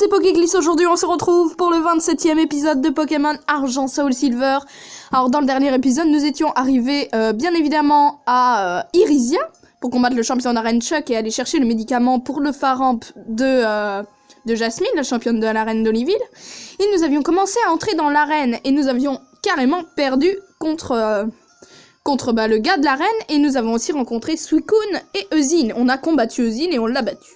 c'est Pokéglisse. Aujourd'hui on se retrouve pour le 27e épisode de Pokémon Argent Soul Silver. Alors dans le dernier épisode nous étions arrivés bien évidemment à Irisia pour combattre le champion d'arène Chuck et aller chercher le médicament pour le Faramp de Jasmine, la championne de l'arène d'Oliville. Et nous avions commencé à entrer dans l'arène et nous avions carrément perdu contre le gars de l'arène, et nous avons aussi rencontré Suicune et Eusine. On a combattu Eusine et on l'a battu.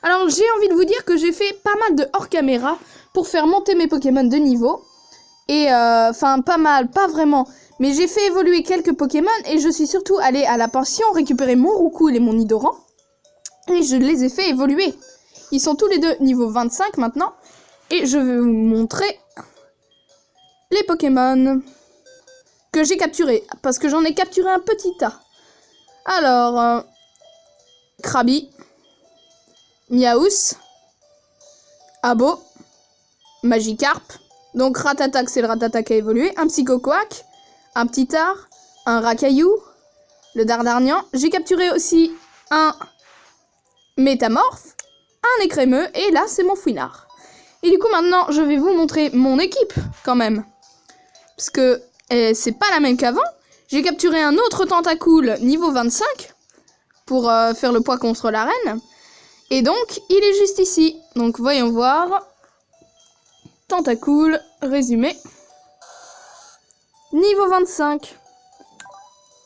Alors j'ai envie de vous dire que j'ai fait pas mal de hors caméra pour faire monter mes Pokémon de niveau. Et enfin pas mal, pas vraiment. Mais j'ai fait évoluer quelques Pokémon et je suis surtout allée à la pension récupérer mon Roucoule et mon Nidoran. Et je les ai fait évoluer. Ils sont tous les deux niveau 25 maintenant. Et je vais vous montrer les Pokémon que j'ai capturés. Parce que j'en ai capturé un petit tas. Alors, Krabi, Miaous, Abo, Magikarp. Donc Ratatak, c'est le Ratatak à évoluer. Un Psychoquack, un Ptitar, un Racaillou, le Dardarnian. J'ai capturé aussi un Métamorphe, un Écrémeux, et là c'est mon Fouinard. Et du coup maintenant je vais vous montrer mon équipe quand même. Parce que c'est pas la même qu'avant. J'ai capturé un autre Tentacool niveau 25 pour faire le poids contre la reine. Et donc il est juste ici. Donc voyons voir. Tentacool, résumé. Niveau 25.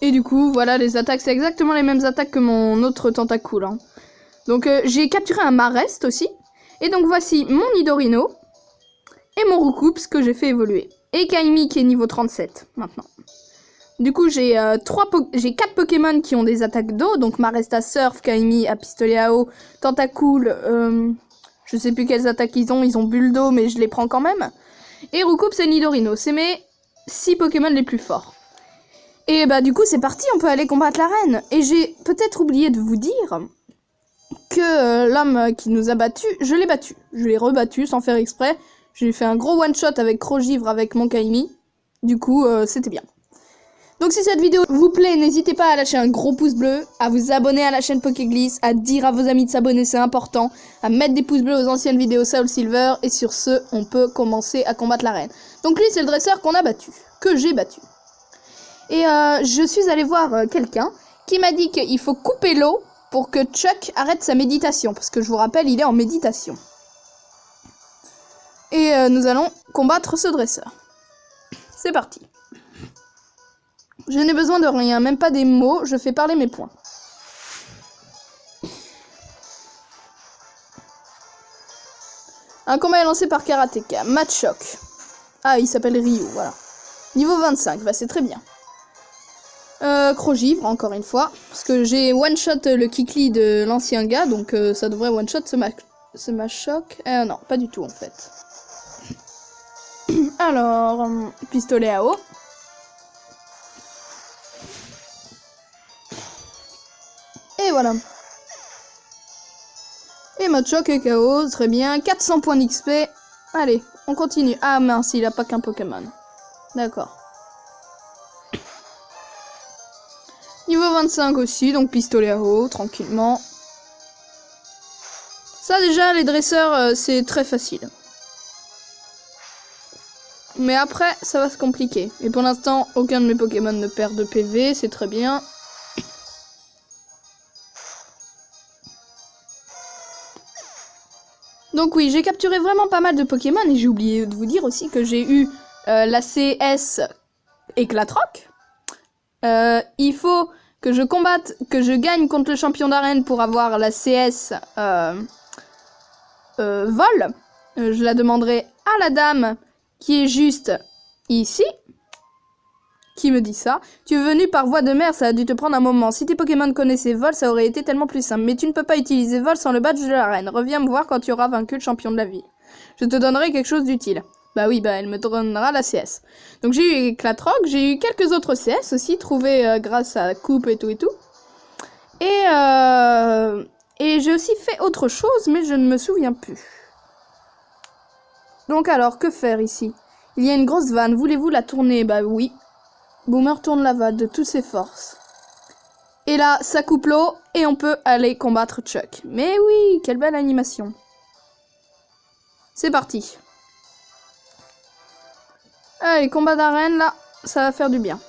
Et du coup, voilà les attaques. C'est exactement les mêmes attaques que mon autre Tentacool. Hein. Donc j'ai capturé un Marest aussi. Et donc voici mon Nidorino. Et mon Roucoups que j'ai fait évoluer. Et Kaimi qui est niveau 37 maintenant. Du coup j'ai 4 Pokémon qui ont des attaques d'eau. Donc Marest à Surf, Kaimi à Pistolet à eau, Tentacool... je sais plus quelles attaques ils ont bulle d'eau, mais je les prends quand même. Et Roucoups et Nidorino, c'est mes 6 Pokémon les plus forts. Et bah du coup c'est parti, on peut aller combattre la reine. Et j'ai peut-être oublié de vous dire que l'homme qui nous a battus, je l'ai battu. Je l'ai rebattu sans faire exprès. J'ai fait un gros one-shot avec Crogivre avec mon Kaimi. Du coup c'était bien. Donc si cette vidéo vous plaît, n'hésitez pas à lâcher un gros pouce bleu, à vous abonner à la chaîne Pokéglisse, à dire à vos amis de s'abonner, c'est important, à mettre des pouces bleus aux anciennes vidéos Soul Silver, et sur ce, on peut commencer à combattre la reine. Donc lui, c'est le dresseur qu'on a battu, que j'ai battu. Et je suis allée voir quelqu'un qui m'a dit qu'il faut couper l'eau pour que Chuck arrête sa méditation, parce que je vous rappelle, il est en méditation. Et nous allons combattre ce dresseur. C'est parti. Je n'ai besoin de rien, même pas des mots, je fais parler mes points. Un combat est lancé par Karateka. Machoc. Ah, il s'appelle Ryu, voilà. Niveau 25, bah c'est très bien. Crogivre, encore une fois. Parce que j'ai one-shot le Kikli de l'ancien gars, donc ça devrait one-shot ce Machoc. Non, pas du tout en fait. Alors, Pistolet à eau. Et voilà. Et Machoc est KO, très bien. 400 points d'XP. Allez, on continue. Ah mince, il a pas qu'un Pokémon. D'accord. Niveau 25 aussi, donc pistolet à eau, tranquillement. Ça déjà, les dresseurs, c'est très facile. Mais après, ça va se compliquer. Et pour l'instant, aucun de mes Pokémon ne perd de PV, c'est très bien. Donc oui, j'ai capturé vraiment pas mal de Pokémon et j'ai oublié de vous dire aussi que j'ai eu la CS Éclatroc. Il faut que je combatte, que je gagne contre le champion d'arène pour avoir la CS Vol. Je la demanderai à la dame qui est juste ici. Qui me dit ça. Tu es venu par voie de mer, ça a dû te prendre un moment. Si tes Pokémon connaissaient Vol, ça aurait été tellement plus simple. Mais tu ne peux pas utiliser Vol sans le badge de la reine. Reviens me voir quand tu auras vaincu le champion de la ville. Je te donnerai quelque chose d'utile. Bah oui, bah elle me donnera la CS. Donc j'ai eu Éclatroc, j'ai eu quelques autres CS aussi, trouvées grâce à Coupe et tout et tout. Et j'ai aussi fait autre chose, mais je ne me souviens plus. Donc alors, que faire ici? Il y a une grosse vanne, voulez-vous la tourner? Bah oui. Boomer tourne la vanne de toutes ses forces. Et là, ça coupe l'eau, et on peut aller combattre Chuck. Mais oui, quelle belle animation. C'est parti. Allez, combat d'arène, là, ça va faire du bien.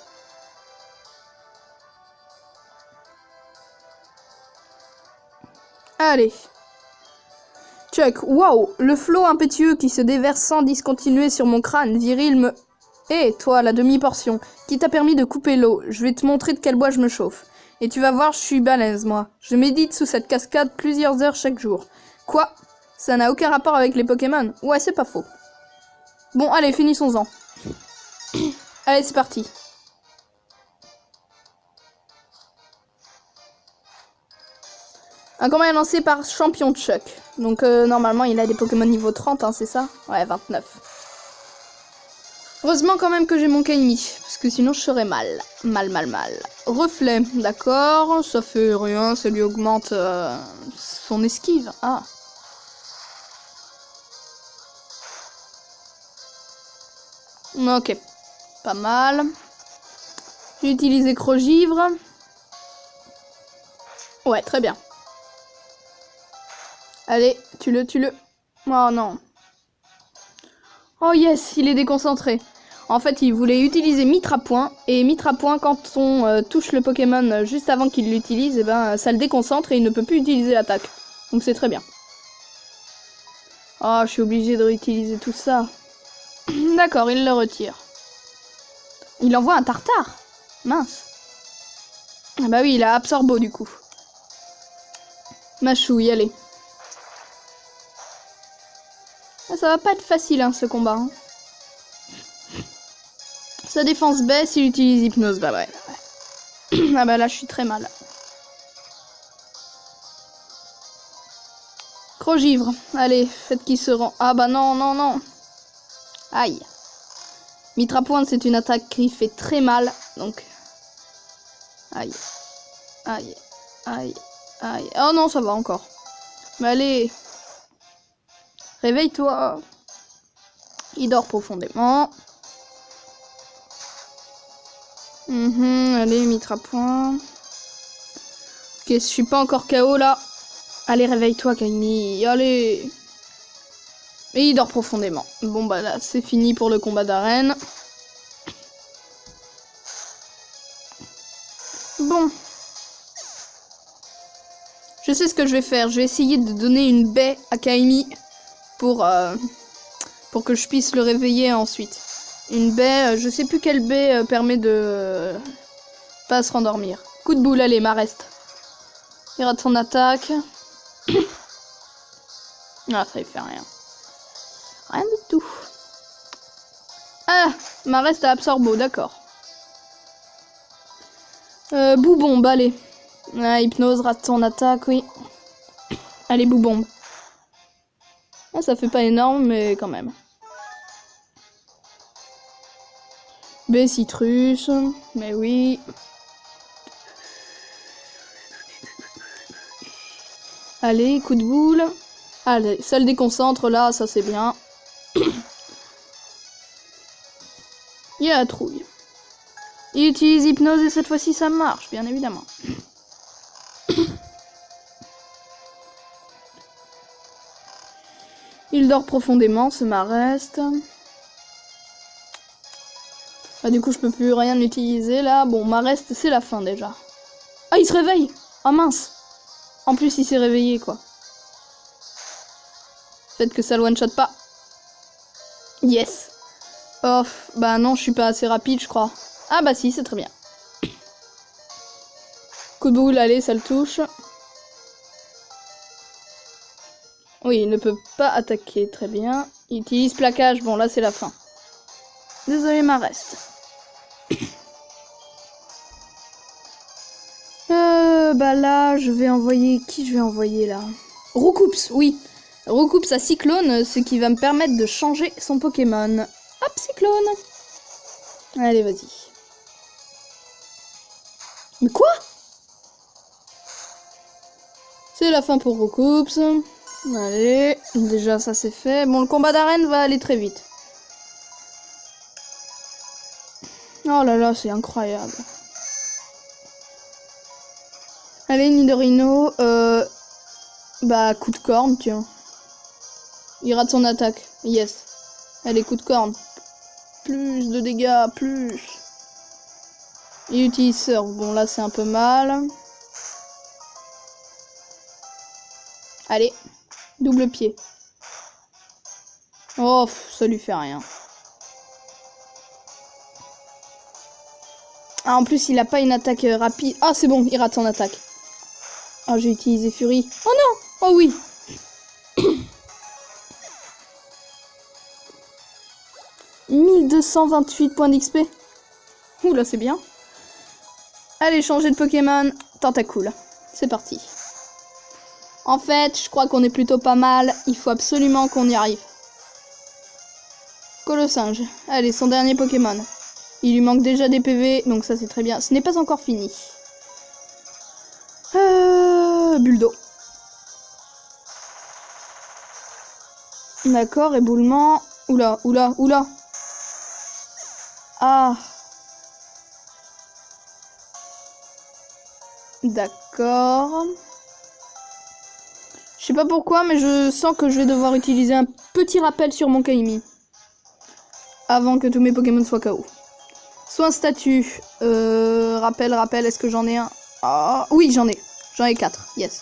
Allez. Check. Waouh, le flot impétueux qui se déverse sans discontinuer sur mon crâne viril me... Hé, toi, la demi-portion, qui t'a permis de couper l'eau. Je vais te montrer de quel bois je me chauffe. Et tu vas voir, je suis balèze, moi. Je médite sous cette cascade plusieurs heures chaque jour. Quoi? Ça n'a aucun rapport avec les Pokémon? Ouais, c'est pas faux. Bon, allez, finissons-en. Allez, c'est parti. Un combat est lancé par Champion Chuck. Donc, normalement, il a des Pokémon niveau 30, hein, c'est ça? Ouais, 29. Heureusement quand même que j'ai mon Kaimi, parce que sinon je serais mal. Mal. Reflet, d'accord, ça fait rien, ça lui augmente son esquive. Ah. Ok, pas mal. J'ai utilisé Crogivre. Ouais, très bien. Allez, tue-le. Oh non. Oh yes, il est déconcentré. En fait, il voulait utiliser Mitrapoint. Et Mitrapoint, quand on touche le Pokémon juste avant qu'il l'utilise, eh ben, ça le déconcentre et il ne peut plus utiliser l'attaque. Donc c'est très bien. Oh, je suis obligée de réutiliser tout ça. D'accord, il le retire. Il envoie un tartare. Mince. Ah bah oui, il a Absorbo du coup. Machouille, allez. Ça va pas être facile, hein, ce combat. Hein. Sa défense baisse, il utilise Hypnose. Bah ouais. Ah bah là, je suis très mal. Crogivre. Allez, faites qu'il se rend. Ah bah non. Aïe. Mitrapointe, c'est une attaque qui fait très mal. Donc. Aïe. Oh non, ça va encore. Mais allez. Réveille-toi. Il dort profondément. Allez, Mitrapoint. Ok, je suis pas encore KO là. Allez, réveille-toi, Kaimi. Allez. Et il dort profondément. Bon, bah là, c'est fini pour le combat d'arène. Bon. Je sais ce que je vais faire. Je vais essayer de donner une baie à Kaimi pour que je puisse le réveiller ensuite. Une baie, je sais plus quelle baie permet de pas se rendormir. Coup de boule, allez, Marest. Il rate son attaque. Ah, ça y fait rien. Rien du tout. Ah, Marest a Absorbo, d'accord. Boubombe, allez. Ah, Hypnose rate son attaque, oui. Allez, Boubombe. Ah, ça fait pas énorme, mais quand même. B, Citrus, mais oui. Allez, coup de boule. Allez, ça le déconcentre là, ça c'est bien. Il y a la trouille. Il utilise Hypnose et cette fois-ci ça marche, bien évidemment. Il dort profondément, ce Marest. Ah, du coup, je peux plus rien utiliser là. Bon, Marest, c'est la fin déjà. Ah, il se réveille! Ah mince! En plus, il s'est réveillé quoi. Faites que ça le one-shot pas. Yes! Oh, bah non, je suis pas assez rapide, je crois. Ah bah si, c'est très bien. Coup de boule, allez, ça le touche. Oui, il ne peut pas attaquer, très bien. Il utilise plaquage, bon là c'est la fin. Désolé, Marest. Bah là, je vais envoyer... Qui je vais envoyer là? Roucoups, oui. Roucoups à Cyclone, ce qui va me permettre de changer son Pokémon. Hop, Cyclone. Allez, vas-y. Mais quoi? C'est la fin pour Roucoups. Allez, déjà ça c'est fait. Bon, le combat d'arène va aller très vite. Oh là là, c'est incroyable. Allez, Nidorino, bah coup de corne, tiens. Il rate son attaque. Yes. Allez, coup de corne. Plus de dégâts, plus. Il utilise surf. Bon, là, c'est un peu mal. Allez. Double pied. Oh, ça lui fait rien. Ah, en plus, il a pas une attaque rapide. Ah, c'est bon, il rate son attaque. Oh, j'ai utilisé Fury. Oh non! Oh oui! « 1228 points d'XP. Ouh, là, c'est bien. Allez, changer de Pokémon. Tentacool. C'est parti. En fait, je crois qu'on est plutôt pas mal. Il faut absolument qu'on y arrive. Colossinge. Allez, son dernier Pokémon. Il lui manque déjà des PV, donc ça, c'est très bien. Ce n'est pas encore fini. Buldo. D'accord, éboulement. Oula, oula, oula. Ah. D'accord. Je sais pas pourquoi, mais je sens que je vais devoir utiliser un petit rappel sur mon Kaimi. Avant que tous mes Pokémon soient KO. Soin statut. Rappel, est-ce que j'en ai un? Ah, oui, j'en ai. J'en ai 4. Yes.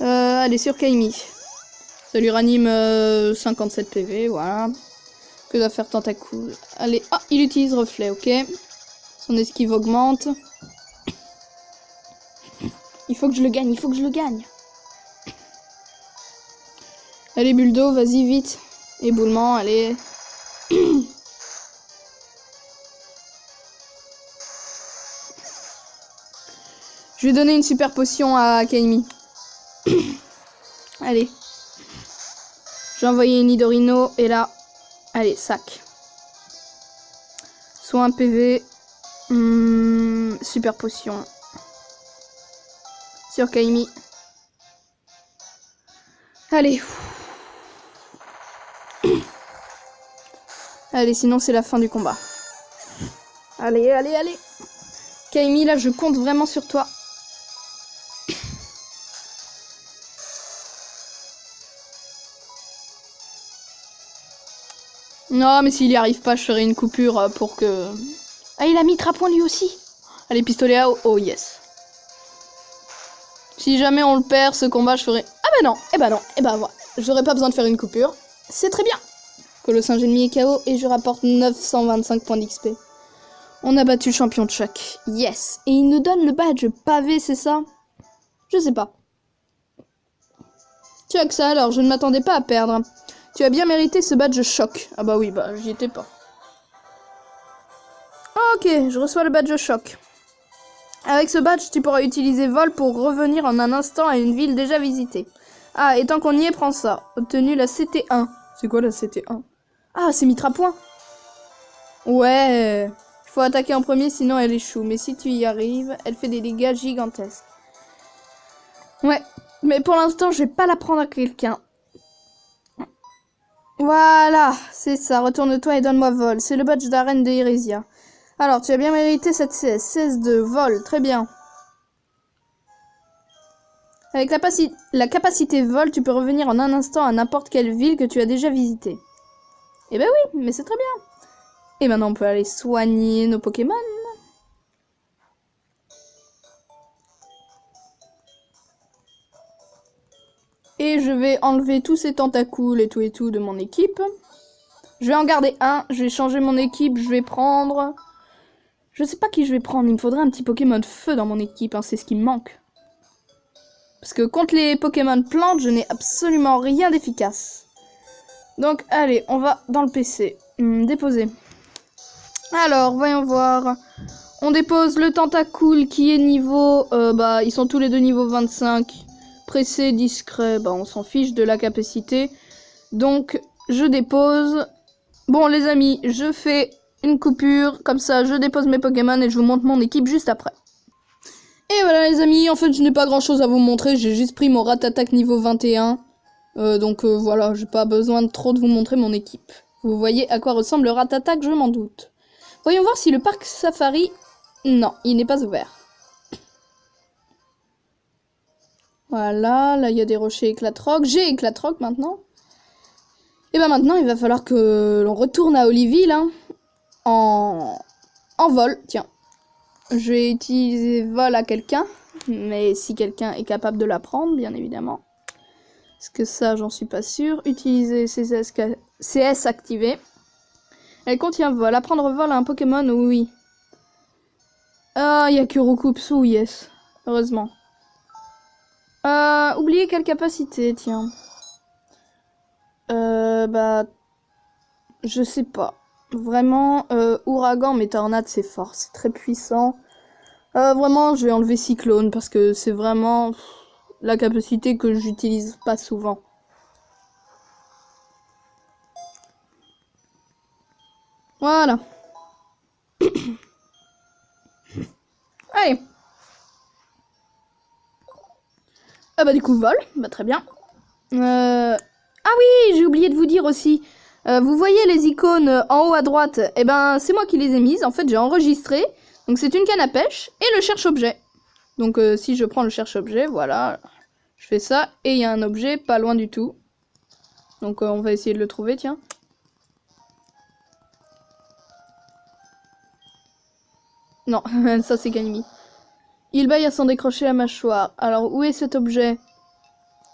Allez, sur Kaimi. Ça lui ranime 57 PV, voilà. Que doit faire Tentacool? Allez, ah, il utilise reflet, ok. Son esquive augmente. Il faut que je le gagne, il faut que je le gagne. Allez, Buldo, vas-y, vite. Éboulement, allez. Je vais donner une super potion à Kaimi. Allez. J'ai envoyé une Nidorino et là, allez, sac. Soin PV. Super potion. Sur Kaimi. Allez. Allez, sinon c'est la fin du combat. Allez, allez, allez. Kaimi, là, je compte vraiment sur toi. Non, mais s'il y arrive pas, je ferai une coupure pour que... Ah, il a mis Trapoint lui aussi. Allez, pistolet à eau. Oh, yes. Si jamais on le perd, ce combat, je ferai... Ah bah non, eh bah non, eh bah voilà. J'aurais pas besoin de faire une coupure. C'est très bien. Colossinge ennemi est KO et je rapporte 925 points d'XP. On a battu le champion de choc. Yes. Et il nous donne le badge pavé, c'est ça? Je sais pas. Tu as que ça alors, je ne m'attendais pas à perdre. Tu as bien mérité ce badge choc. Ah bah oui, bah j'y étais pas. Ok, je reçois le badge choc. Avec ce badge, tu pourras utiliser vol pour revenir en un instant à une ville déjà visitée. Ah, et tant qu'on y est, prends ça. Obtenu la CT1. C'est quoi la CT1? Ah, c'est Mitrapoint. Ouais. Il faut attaquer en premier, sinon elle échoue. Mais si tu y arrives, elle fait des dégâts gigantesques. Ouais. Mais pour l'instant, je vais pas la prendre à quelqu'un. Voilà, c'est ça. Retourne-toi et donne-moi vol. C'est le badge d'arène de Hérésia. Alors, tu as bien mérité cette CS. 16 de vol. Très bien. Avec la capacité vol, tu peux revenir en un instant à n'importe quelle ville que tu as déjà visitée. Eh ben oui, mais c'est très bien. Et maintenant, on peut aller soigner nos Pokémon. Et je vais enlever tous ces tentacoules et tout de mon équipe. Je vais en garder un. Je vais changer mon équipe. Je vais prendre... Je sais pas qui je vais prendre. Il me faudrait un petit Pokémon feu dans mon équipe. Hein. C'est ce qui me manque. Parce que contre les Pokémon plantes, je n'ai absolument rien d'efficace. Donc, allez, on va dans le PC. Déposer. Alors, voyons voir. On dépose le Tentacool qui est niveau... bah, ils sont tous les deux niveau 25. Pressé, discret. Bah, on s'en fiche de la capacité. Donc, je dépose. Bon, les amis, je fais une coupure. Comme ça, je dépose mes Pokémon et je vous montre mon équipe juste après. Et voilà, les amis. En fait, je n'ai pas grand-chose à vous montrer. J'ai juste pris mon Ratatak niveau 21. Donc, voilà, j'ai pas besoin de trop de vous montrer mon équipe. Vous voyez à quoi ressemble le Ratatak, je m'en doute. Voyons voir si le parc safari... Non, il n'est pas ouvert. Voilà, là il y a des rochers éclate-roc. J'ai éclate-roc maintenant. Et ben maintenant il va falloir que l'on retourne à Oliville hein, en vol. Tiens, je vais utiliser vol à quelqu'un. Mais si quelqu'un est capable de la prendre, bien évidemment. Parce que ça, j'en suis pas sûre. Utiliser CS activé. Elle contient vol. Apprendre vol à un Pokémon, oui. Ah, il y a que Roucoups, yes. Heureusement. Oubliez quelle capacité, tiens. Bah... Je sais pas. Vraiment, Ouragan, mais Tornade, c'est fort. C'est très puissant. Vraiment, je vais enlever Cyclone parce que c'est vraiment la capacité que j'utilise pas souvent. Voilà. Allez. Ah bah du coup, vol. Bah très bien. Ah oui, j'ai oublié de vous dire aussi. Vous voyez les icônes en haut à droite? Eh ben, c'est moi qui les ai mises. En fait, j'ai enregistré. Donc c'est une canne à pêche et le cherche-objet. Donc si je prends le cherche-objet, voilà, je fais ça et il y a un objet pas loin du tout. Donc on va essayer de le trouver, tiens. Non, ça c'est Ganimi. Il baille à s'en décrocher la mâchoire. Alors où est cet objet?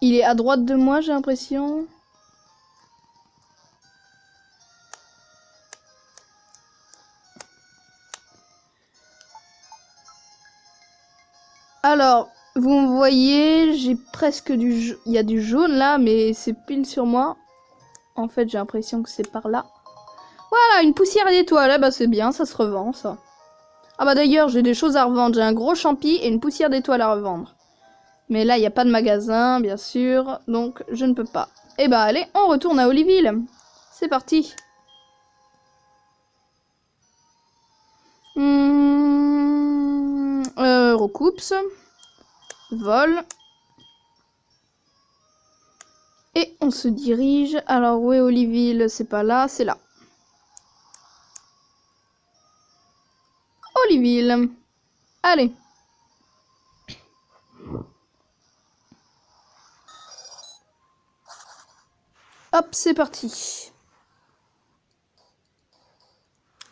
Il est à droite de moi, j'ai l'impression. Alors, vous me voyez, j'ai presque il y a du jaune là, mais c'est pile sur moi. En fait, j'ai l'impression que c'est par là. Voilà, une poussière d'étoile. Eh bah c'est bien, ça se revend ça. Ah bah d'ailleurs, j'ai des choses à revendre. J'ai un gros champi et une poussière d'étoile à revendre. Mais là, il n'y a pas de magasin, bien sûr, donc je ne peux pas. Eh bah allez, on retourne à Oliville. C'est parti. Recoups. Vol. Et on se dirige. Alors, où est Oliville? C'est pas là, c'est là. Oliville. Allez. Hop, c'est parti.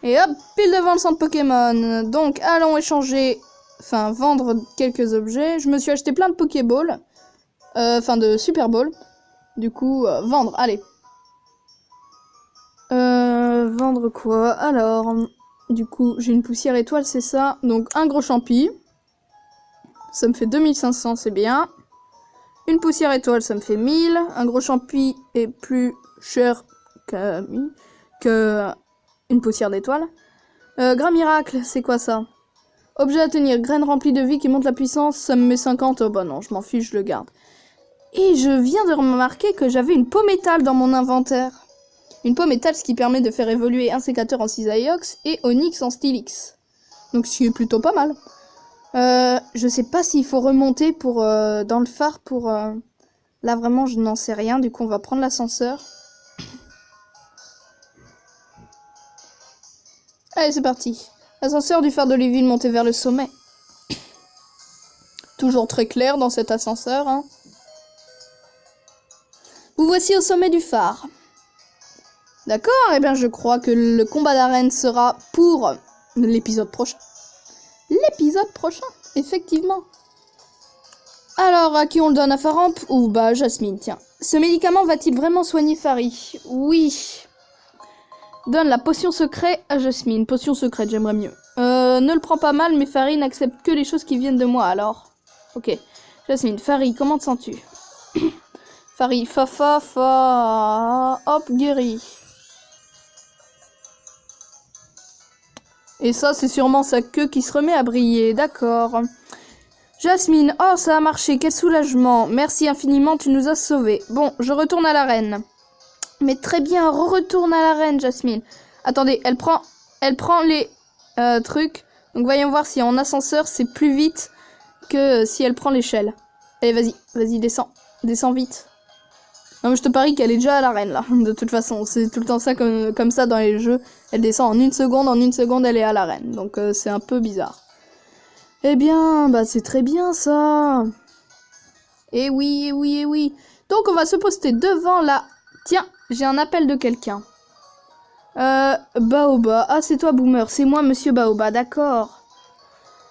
Et hop, pile devant le centre Pokémon. Donc, allons échanger, enfin, vendre quelques objets. Je me suis acheté plein de Pokéballs. Enfin, de Super Ball. Du coup, vendre, allez. Vendre quoi? Alors, du coup, j'ai une poussière étoile, c'est ça. Donc, un gros champi. Ça me fait 2500, c'est bien. Une poussière étoile, ça me fait 1000. Un gros champi est plus cher que une poussière d'étoile. Grain miracle, c'est quoi ça? Objet à tenir, graine remplie de vie qui monte la puissance, ça me met 50. Oh bah non, je m'en fiche, je le garde. Et je viens de remarquer que j'avais une peau métal dans mon inventaire. Une peau métal, ce qui permet de faire évoluer un sécateur en Cisaillux et Onyx en Steelix. Donc ce qui est plutôt pas mal. Je sais pas s'il faut remonter pour dans le phare pour... Là vraiment je n'en sais rien, du coup on va prendre l'ascenseur. Allez c'est parti. Ascenseur du phare d'Oliville monté vers le sommet. Toujours très clair dans cet ascenseur. Hein. Vous voici au sommet du phare. D'accord, eh bien je crois que le combat d'arène sera pour l'épisode prochain. L'épisode prochain, effectivement. Alors, à qui on le donne? À Faramp ou bah Jasmine, tiens. Ce médicament va-t-il vraiment soigner Fari? Oui. Donne la potion secrète à Jasmine. Potion secrète, j'aimerais mieux. Ne le prends pas mal, mais Fari n'accepte que les choses qui viennent de moi, alors. Ok. Jasmine, Fari, comment te sens-tu? Fari, fa. Hop, guéri. Et ça, c'est sûrement sa queue qui se remet à briller. D'accord. Jasmine, oh, ça a marché. Quel soulagement. Merci infiniment, tu nous as sauvés. Bon, je retourne à l'arène. Mais très bien, retourne à l'arène, Jasmine. Attendez, elle prend les trucs. Donc, voyons voir si en ascenseur, c'est plus vite que si elle prend l'échelle. Allez, vas-y, descends. Descends vite. Non, mais je te parie qu'elle est déjà à l'arène, là. De toute façon, c'est tout le temps ça comme ça dans les jeux. Elle descend en une seconde, elle est à l'arène. Donc, c'est un peu bizarre. Eh bien, bah, c'est très bien, ça. Et oui, et oui, et oui. Donc on va se poster devant la... Tiens, j'ai un appel de quelqu'un. Baoba. Ah, c'est toi, Boomer. C'est moi, monsieur Baoba, d'accord.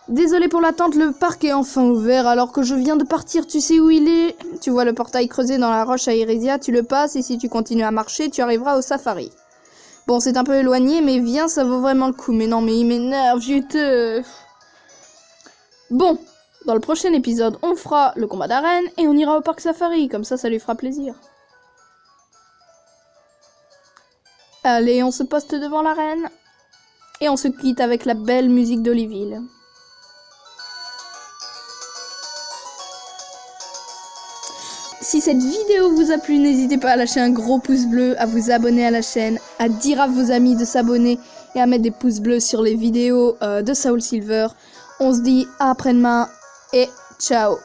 Désolé pour l'attente, le parc est enfin ouvert alors que je viens de partir. Tu sais où il est? Tu vois le portail creusé dans la roche à Irésia, tu le passes et si tu continues à marcher, tu arriveras au safari. Bon, c'est un peu éloigné, mais viens, ça vaut vraiment le coup. Mais non, mais il m'énerve, Bon, dans le prochain épisode, on fera le combat d'arène et on ira au parc safari. Comme ça lui fera plaisir. Allez, on se poste devant l'arène. Et on se quitte avec la belle musique d'Oliville. Si cette vidéo vous a plu, n'hésitez pas à lâcher un gros pouce bleu, à vous abonner à la chaîne, à dire à vos amis de s'abonner et à mettre des pouces bleus sur les vidéos de Soul Silver. On se dit à après-demain et ciao!